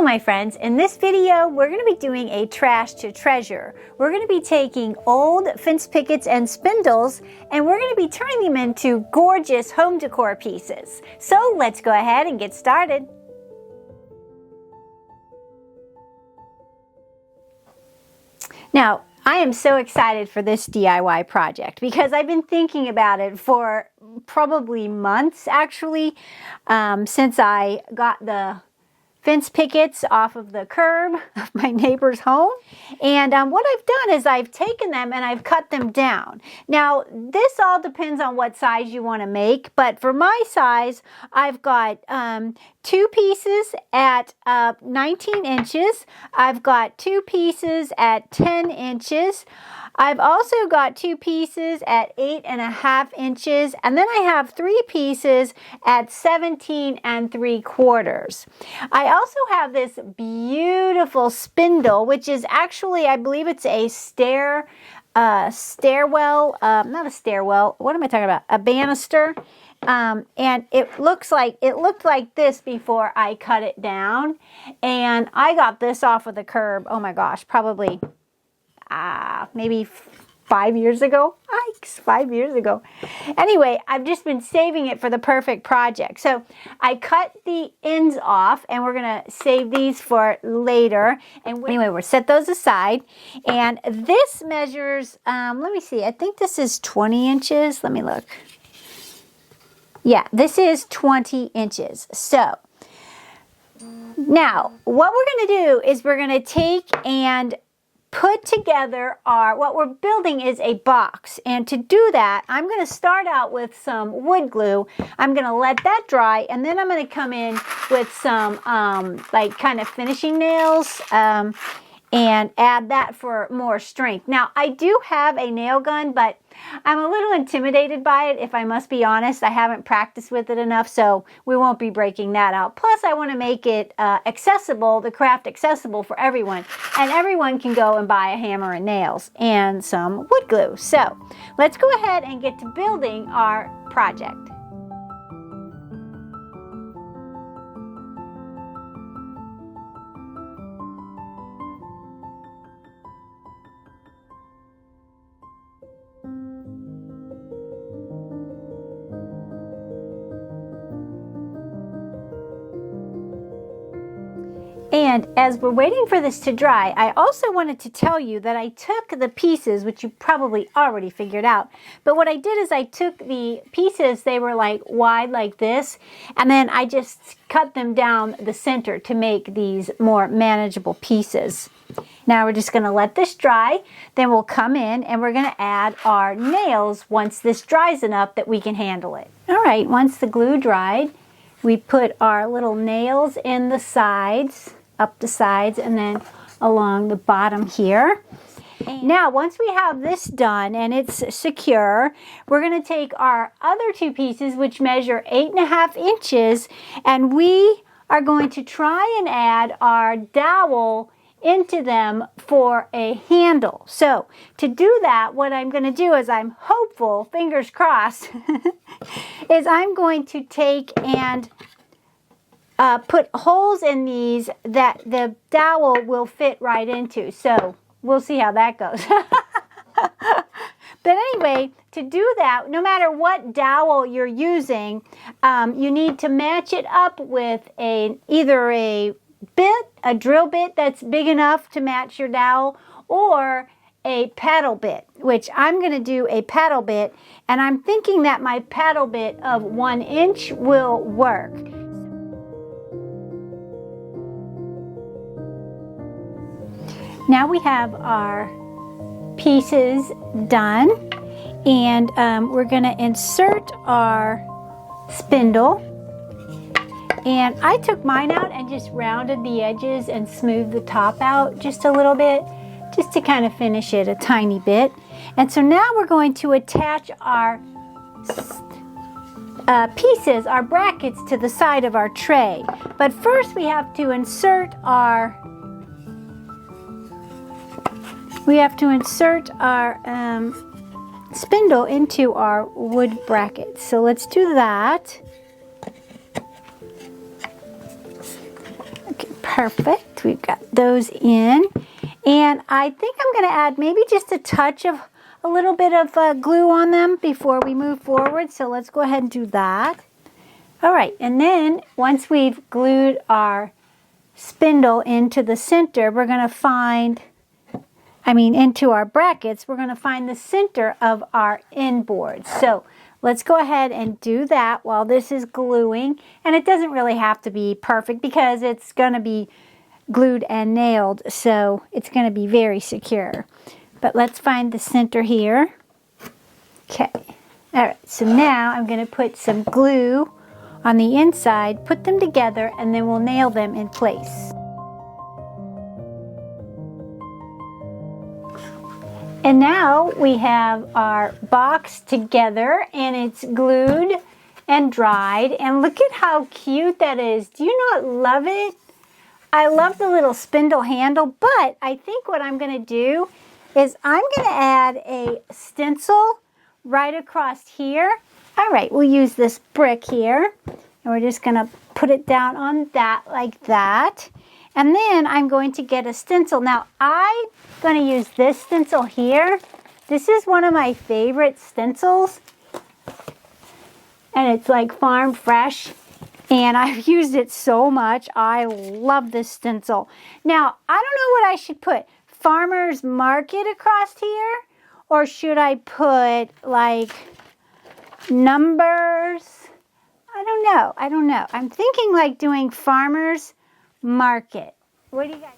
Hello my friends, in this video we're going to be doing a trash to treasure. We're going to be taking old fence pickets and spindles and we're going to be turning them into gorgeous home decor pieces. So let's go ahead and get started. Now, I am so excited for this DIY project because I've been thinking about it for probably months actually, since I got the fence pickets off of the curb of my neighbor's home. And what I've done is I've taken them and I've cut them down. Now, this all depends on what size you want to make, but for my size, I've got 2 pieces at 19 inches. I've got 2 pieces at 10 inches. I've also got 2 pieces at 8.5 inches, and then I have 3 pieces at 17 3/4. I also have this beautiful spindle, which is actually, I believe it's a stairwell, not a stairwell, what am I talking about? A banister. And it looked like this before I cut it down, and I got this off of the curb, oh my gosh, probably maybe 5 years ago. Yikes, 5 years ago. Anyway, I've just been saving it for the perfect project. So I cut the ends off and we're going to save these for later. And anyway, we'll set those aside. And this measures, let me see, I think this is 20 inches. Let me look. Yeah, this is 20 inches. So now what we're going to do is we're going to take and put together what we're building is a box. And to do that, I'm going to start out with some wood glue. I'm going to let that dry, and then I'm going to come in with some like kind of finishing nails and add that for more strength. Now, I do have a nail gun, but I'm a little intimidated by it, if I must be honest. I haven't practiced with it enough, so we won't be breaking that out. Plus, I want to make it accessible, the craft accessible for everyone. And everyone can go and buy a hammer and nails and some wood glue. So, let's go ahead and get to building our project. And as we're waiting for this to dry, I also wanted to tell you that I took the pieces, which you probably already figured out, but what I did is I took the pieces, they were like wide like this, and then I just cut them down the center to make these more manageable pieces. Now we're just going to let this dry, then we'll come in and we're going to add our nails once this dries enough that we can handle it. All right, once the glue dried, we put our little nails in the sides, up the sides, and then along the bottom here. Now, once we have this done and it's secure, we're going to take our other 2 pieces, which measure 8.5 inches, and we are going to try and add our dowel into them for a handle. So to do that, what I'm going to do is, I'm hopeful, fingers crossed, is I'm going to take and put holes in these that the dowel will fit right into. So we'll see how that goes. But anyway, to do that, no matter what dowel you're using, you need to match it up with either a drill bit that's big enough to match your dowel, or a paddle bit, which I'm going to do a paddle bit, and I'm thinking that my paddle bit of 1 inch will work. Now we have our pieces done, and we're going to insert our spindle. And I took mine out and just rounded the edges and smoothed the top out just a little bit, just to kind of finish it a tiny bit. And so now we're going to attach our pieces, our brackets, to the side of our tray. But first we have to insert our spindle into our wood brackets. So let's do that. Perfect. We've got those in. And I think I'm going to add maybe just a touch of a little bit of glue on them before we move forward. So let's go ahead and do that. All right. And then once we've glued our spindle into the center, we're going to find, into our brackets, we're going to find the center of our end board. So let's go ahead and do that while this is gluing. And it doesn't really have to be perfect because it's going to be glued and nailed, so it's going to be very secure. But let's find the center here. Okay. All right, so now I'm going to put some glue on the inside, put them together, and then we'll nail them in place. And now we have our box together and it's glued and dried. And look at how cute that is. Do you not love it? I love the little spindle handle, but I think what I'm going to do is I'm going to add a stencil right across here. All right, we'll use this brick here, and we're just going to put it down on that like that. And then I'm going to get a stencil. Now, I'm going to use this stencil here. This is one of my favorite stencils, and it's like farm fresh. And I've used it so much. I love this stencil. Now, I don't know what I should put. Farmer's Market across here? Or should I put like numbers? I don't know. I'm thinking like doing Farmer's Market. What do you guys?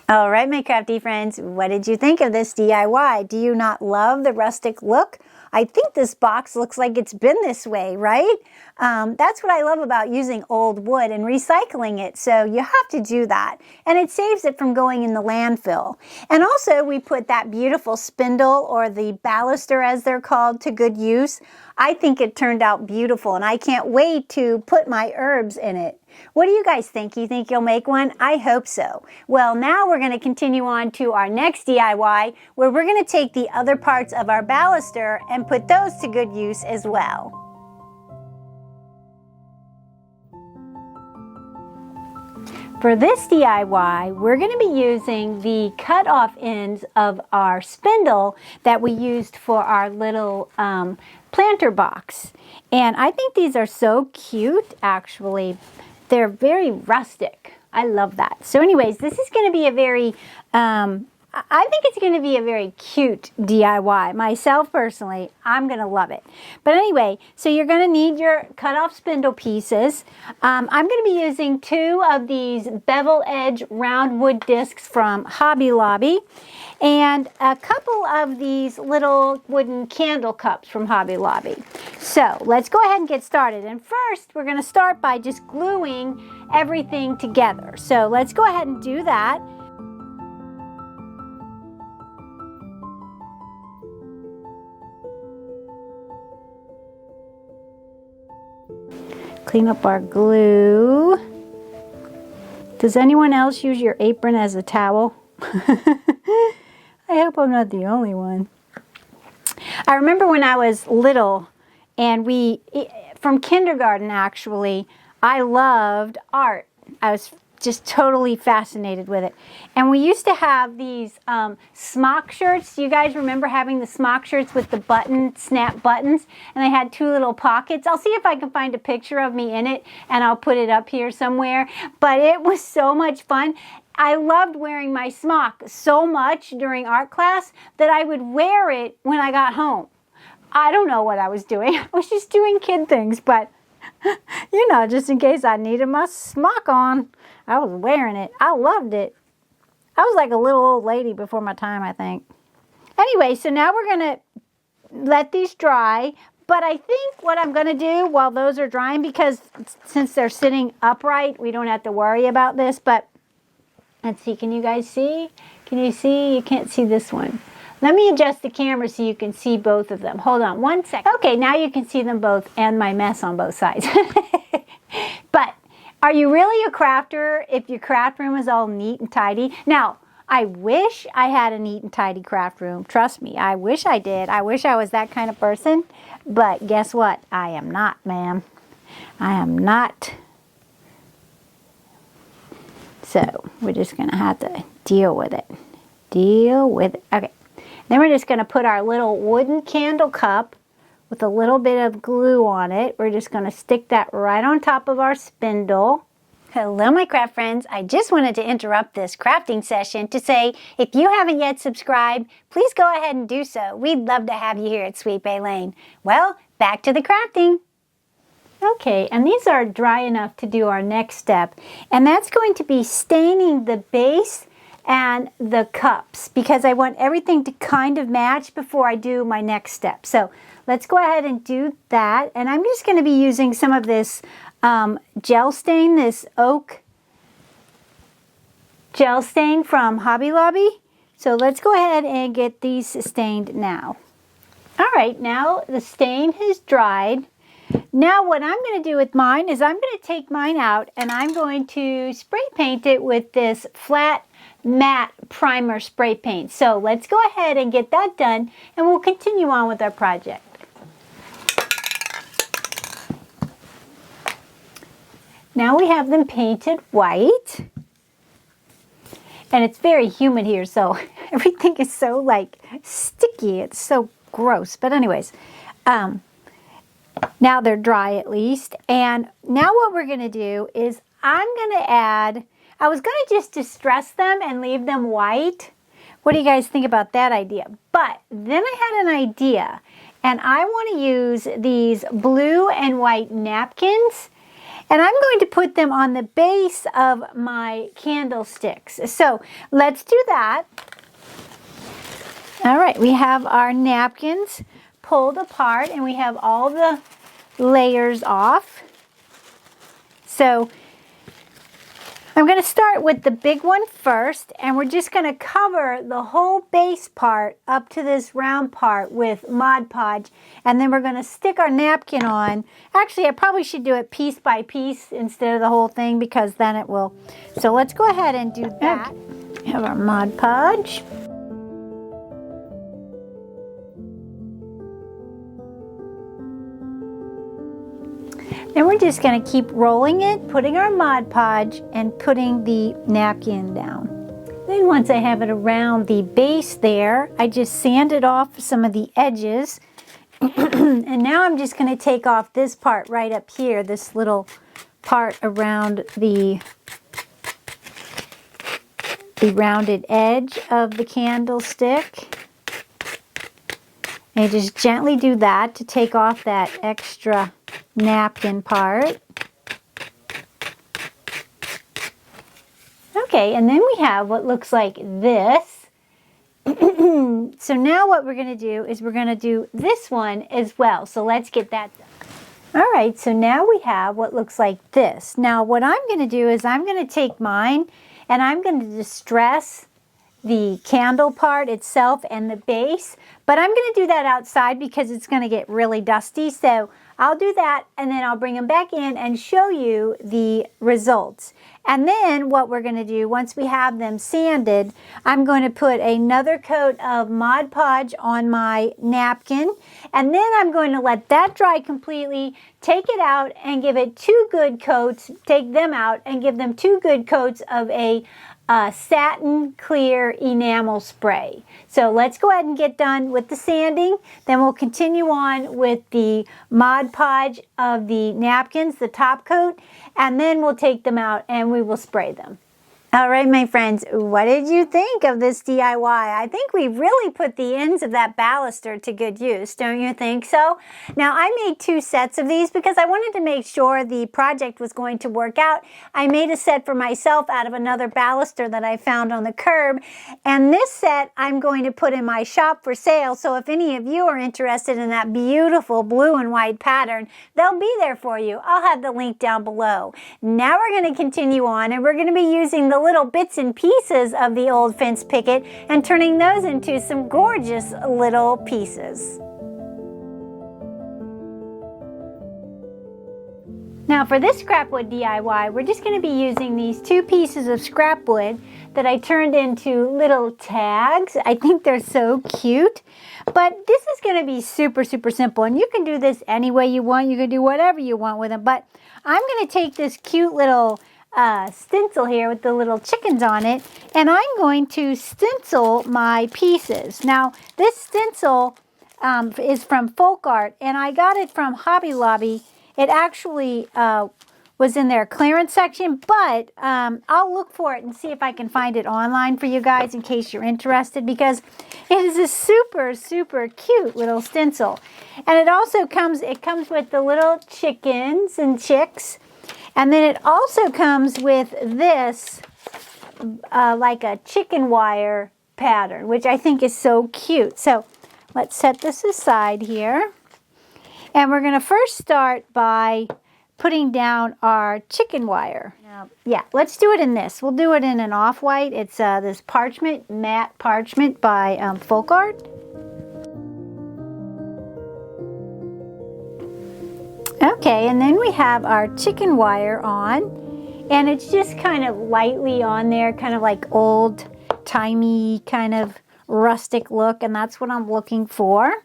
All right, my crafty friends, what did you think of this DIY? Do you not love the rustic look? I think this box looks like it's been this way, right? That's what I love about using old wood and recycling it. So you have to do that. And it saves it from going in the landfill. And also we put that beautiful spindle, or the baluster as they're called, to good use. I think it turned out beautiful and I can't wait to put my herbs in it. What do you guys think? You think you'll make one? I hope so. Well, now we're going to continue on to our next DIY, where we're going to take the other parts of our baluster and put those to good use as well. For this DIY, we're going to be using the cut-off ends of our spindle that we used for our little planter box. And I think these are so cute, actually. They're very rustic. I love that. So anyways, this is going to be a very, I think it's going to be a very cute DIY. Myself, personally, I'm going to love it. But anyway, so you're going to need your cut-off spindle pieces. I'm going to be using 2 of these bevel edge round wood discs from Hobby Lobby, and a couple of these little wooden candle cups from Hobby Lobby. So let's go ahead and get started. And first, we're going to start by just gluing everything together. So let's go ahead and do that. Clean up our glue. Does anyone else use your apron as a towel? I hope I'm not the only one. I remember when I was little, and from kindergarten actually, I loved art. I was just totally fascinated with it. And we used to have these smock shirts. Do you guys remember having the smock shirts with the snap buttons? And they had 2 little pockets. I'll see if I can find a picture of me in it, and I'll put it up here somewhere. But it was so much fun. I loved wearing my smock so much during art class that I would wear it when I got home. I don't know what I was doing. I was just doing kid things, but you know, just in case I needed my smock on, I was wearing it. I loved it. I was like a little old lady before my time, I think. Anyway, so now we're going to let these dry. But I think what I'm going to do while those are drying, because since they're sitting upright, we don't have to worry about this. But let's see, can you guys see? Can you see? You can't see this one. Let me adjust the camera so you can see both of them. Hold on one second. Okay, now you can see them both and my mess on both sides. But are you really a crafter if your craft room is all neat and tidy? Now, I wish I had a neat and tidy craft room. Trust me, I wish I did. I wish I was that kind of person. But guess what? I am not, ma'am. I am not. So we're just going to have to deal with it. Deal with it. Okay. Then we're just going to put our little wooden candle cup with a little bit of glue on it. We're just going to stick that right on top of our spindle. Hello, my craft friends. I just wanted to interrupt this crafting session to say, if you haven't yet subscribed, please go ahead and do so. We'd love to have you here at Sweet Bay Lane. Well, back to the crafting. Okay, and these are dry enough to do our next step. And that's going to be staining the base and the cups, because I want everything to kind of match before I do my next step. So let's go ahead and do that. And I'm just going to be using some of this gel stain, this oak gel stain from Hobby Lobby. So let's go ahead and get these stained now. All right, now the stain has dried. Now what I'm going to do with mine is I'm going to take mine out and I'm going to spray paint it with this flat matte primer spray paint. So let's go ahead and get that done and we'll continue on with our project. Now we have them painted white. And it's very humid here, so everything is so like sticky. It's so gross. But anyways, now they're dry at least. And now what we're going to do is I'm going to add, I was going to just distress them and leave them white. What do you guys think about that idea? But then I had an idea, and I want to use these blue and white napkins, and I'm going to put them on the base of my candlesticks. So let's do that. All right, we have our napkins pulled apart and we have all the layers off. So I'm going to start with the big one first, and we're just going to cover the whole base part up to this round part with Mod Podge, and then we're going to stick our napkin on. Actually, I probably should do it piece by piece instead of the whole thing, because then it will. So let's go ahead and do that. We have our Mod Podge. Then we're just going to keep rolling it, putting our Mod Podge and putting the napkin down. Then once I have it around the base there, I just sanded off some of the edges. And now I'm just going to take off this part right up here, this little part around the rounded edge of the candlestick. And just gently do that to take off that extra napkin part. Okay, and then we have what looks like this. So now what we're going to do is we're going to do this one as well. So let's get that done. All right, so now we have what looks like this. Now what I'm going to do is I'm going to take mine and I'm going to distress the candle part itself and the base, but I'm going to do that outside because it's going to get really dusty. So I'll do that and then I'll bring them back in and show you the results. And then what we're going to do, once we have them sanded, I'm going to put another coat of Mod Podge on my napkin, and then I'm going to let that dry completely, take it out and give it 2 good coats, take them out and give them 2 good coats of a satin clear enamel spray. So let's go ahead and get done with the sanding. Then we'll continue on with the Mod Podge of the napkins, the top coat, and then we'll take them out and we will spray them. All right, my friends, what did you think of this DIY? I think we really put the ends of that baluster to good use, don't you think so? Now, I made 2 sets of these because I wanted to make sure the project was going to work out. I made a set for myself out of another baluster that I found on the curb, and this set I'm going to put in my shop for sale, so if any of you are interested in that beautiful blue and white pattern, they'll be there for you. I'll have the link down below. Now we're going to continue on, and we're going to be using the little bits and pieces of the old fence picket and turning those into some gorgeous little pieces. Now for this scrap wood DIY, we're just going to be using these 2 pieces of scrap wood that I turned into little tags. I think they're so cute. But this is going to be super, super simple. And you can do this any way you want. You can do whatever you want with them. But I'm going to take this cute little stencil here with the little chickens on it, and I'm going to stencil my pieces. Now, this stencil is from Folk Art, and I got it from Hobby Lobby. It actually was in their clearance section, but I'll look for it and see if I can find it online for you guys in case you're interested, because it is a super, super cute little stencil. And it also comes with the little chickens and chicks, and then it also comes with this like a chicken wire pattern, which I think is so cute. So let's set this aside here, and we're going to first start by putting down our chicken wire. Yeah, let's do it in this. We'll do it in an off-white. It's this parchment, matte parchment by Folk Art. Okay, and then we have our chicken wire on, and it's just kind of lightly on there, kind of like old-timey kind of rustic look, and that's what I'm looking for.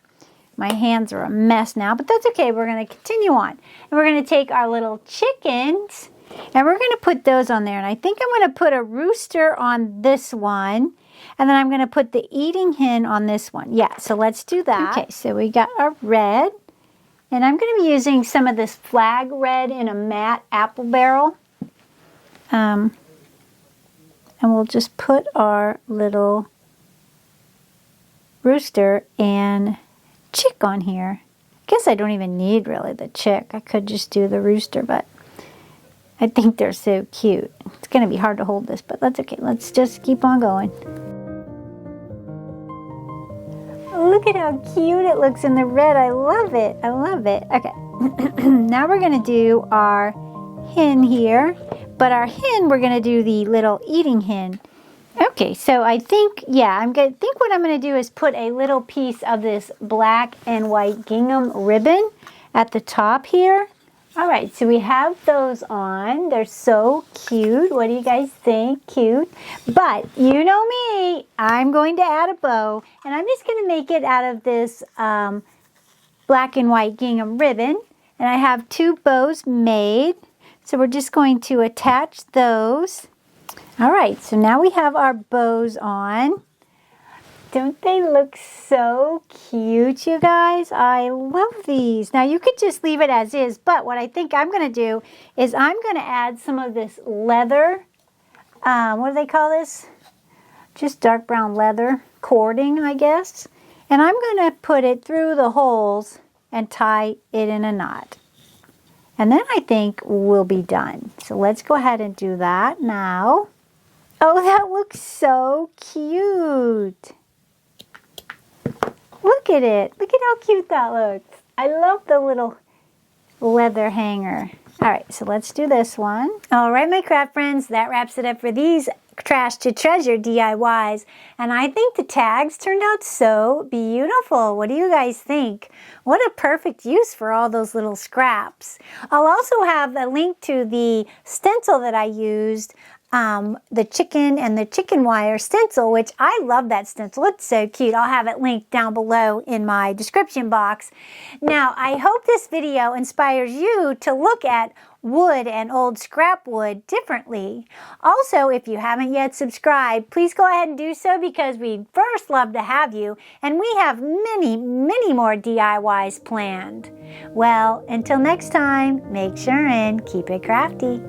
My hands are a mess now, but that's okay. We're going to continue on. And we're going to take our little chickens, and we're going to put those on there. And I think I'm going to put a rooster on this one, and then I'm going to put the eating hen on this one. Yeah, so let's do that. Okay, so we got our red, and I'm going to be using some of this flag red in a matte apple barrel. And we'll just put our little rooster and chick on here. I guess I don't even need really the chick. I could just do the rooster, but I think they're so cute. It's going to be hard to hold this, but that's okay. Let's just keep on going. Look at how cute it looks in the red. I love it. I love it. Okay. Now we're going to do our hen here, but our hen, we're going to do the little eating hen. Okay, so I think, yeah, I think what I'm going to do is put a little piece of this black and white gingham ribbon at the top here. All right, so we have those on. They're so cute. What do you guys think? Cute. But you know me, I'm going to add a bow, and I'm just going to make it out of this black and white gingham ribbon. And I have 2 bows made, so we're just going to attach those. All right, so now we have our bows on. Don't they look so cute, you guys? I love these. Now, you could just leave it as is, but what I think I'm going to do is I'm going to add some of this leather. What do they call this? Just dark brown leather cording, I guess. And I'm going to put it through the holes and tie it in a knot. And then I think we'll be done. So let's go ahead and do that now. Oh, that looks so cute. Look at it. Look at how cute that looks. I love the little leather hanger. All right, so let's do this one. All right, my craft friends, that wraps it up for these Trash to Treasure DIYs. And I think the tags turned out so beautiful. What do you guys think? What a perfect use for all those little scraps. I'll also have a link to the stencil that I used, the chicken and the chicken wire stencil, which I love that stencil. It's so cute. I'll have it linked down below in my description box. Now, I hope this video inspires you to look at wood and old scrap wood differently. Also, if you haven't yet subscribed, please go ahead and do so, because we'd first love to have you, and we have many, many more DIYs planned. Well, until next time, make sure and keep it crafty.